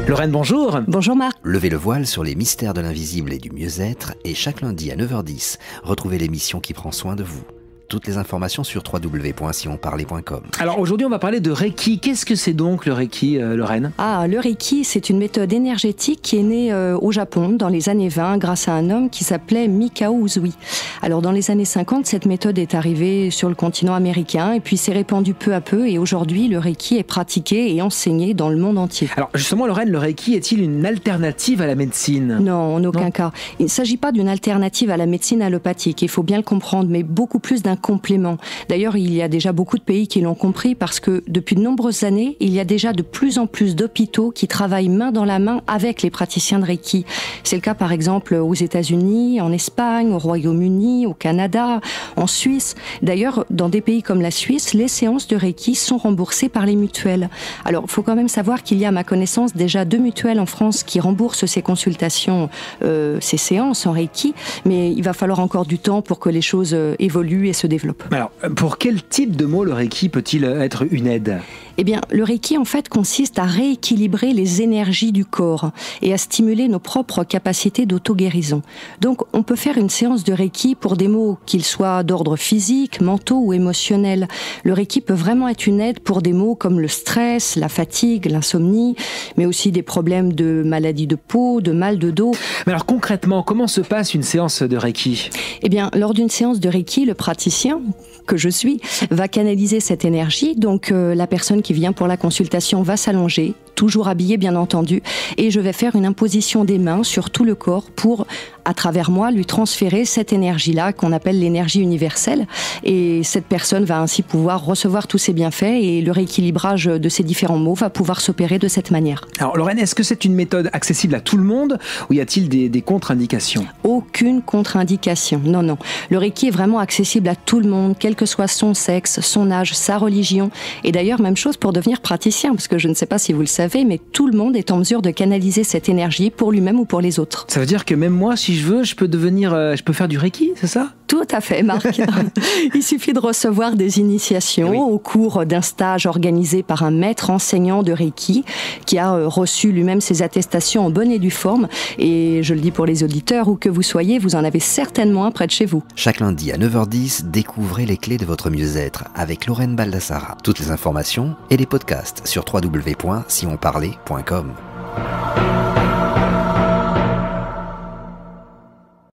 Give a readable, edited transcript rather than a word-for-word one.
Lorraine, bonjour. Bonjour Marc. Levez le voile sur les mystères de l'invisible et du mieux-être et chaque lundi à 9h10, retrouvez l'émission qui prend soin de vous. Toutes les informations sur www.sionparler.com. Alors aujourd'hui on va parler de Reiki. Qu'est-ce que c'est donc le Reiki, Lorraine ? Le Reiki, c'est une méthode énergétique qui est née au Japon dans les années 20 grâce à un homme qui s'appelait Mikao Usui. Alors dans les années 50, cette méthode est arrivée sur le continent américain et puis s'est répandue peu à peu et aujourd'hui le Reiki est pratiqué et enseigné dans le monde entier. Alors justement Lorraine, le Reiki est-il une alternative à la médecine ? Non, en aucun cas. Il ne s'agit pas d'une alternative à la médecine allopathique, il faut bien le comprendre, mais beaucoup plus d'un complément. D'ailleurs, il y a déjà beaucoup de pays qui l'ont compris parce que depuis de nombreuses années, il y a déjà de plus en plus d'hôpitaux qui travaillent main dans la main avec les praticiens de Reiki. C'est le cas par exemple aux États-Unis, en Espagne, au Royaume-Uni, au Canada, en Suisse. D'ailleurs, dans des pays comme la Suisse, les séances de Reiki sont remboursées par les mutuelles. Alors, il faut quand même savoir qu'il y a à ma connaissance déjà 2 mutuelles en France qui remboursent ces consultations, ces séances en Reiki, mais il va falloir encore du temps pour que les choses évoluent et se développe. Alors, pour quel type de mots le Reiki peut-il être une aide ? Eh bien, le Reiki, en fait, consiste à rééquilibrer les énergies du corps et à stimuler nos propres capacités d'auto-guérison. Donc, on peut faire une séance de Reiki pour des maux, qu'ils soient d'ordre physique, mentaux ou émotionnels. Le Reiki peut vraiment être une aide pour des maux comme le stress, la fatigue, l'insomnie, mais aussi des problèmes de maladies de peau, de mal de dos. Mais alors, concrètement, comment se passe une séance de Reiki ? Eh bien, lors d'une séance de Reiki, le praticien, que je suis, va canaliser cette énergie. Donc, la personne qui vient pour la consultation va s'allonger, toujours habillée bien entendu, et je vais faire une imposition des mains sur tout le corps pour, à travers moi, lui transférer cette énergie-là qu'on appelle l'énergie universelle. Et cette personne va ainsi pouvoir recevoir tous ses bienfaits et le rééquilibrage de ces différents maux va pouvoir s'opérer de cette manière. Alors Lorraine, est-ce que c'est une méthode accessible à tout le monde ou y a-t-il des contre-indications ? Aucune contre-indication, non. Le Reiki est vraiment accessible à tout le monde, quel que soit son sexe, son âge, sa religion. Et d'ailleurs, même chose pour devenir praticien, parce que je ne sais pas si vous le savez, mais tout le monde est en mesure de canaliser cette énergie pour lui-même ou pour les autres. Ça veut dire que même moi, si je veux, je peux faire du Reiki, c'est ça ? Tout à fait, Marc. Il suffit de recevoir des initiations au cours d'un stage organisé par un maître enseignant de Reiki qui a reçu lui-même ses attestations en bonne et due forme. Et je le dis pour les auditeurs, où que vous soyez, vous en avez certainement un près de chez vous. Chaque lundi à 9h10, découvrez les clés de votre mieux-être avec Lorraine Baldassara. Toutes les informations et les podcasts sur www.sionparler.com.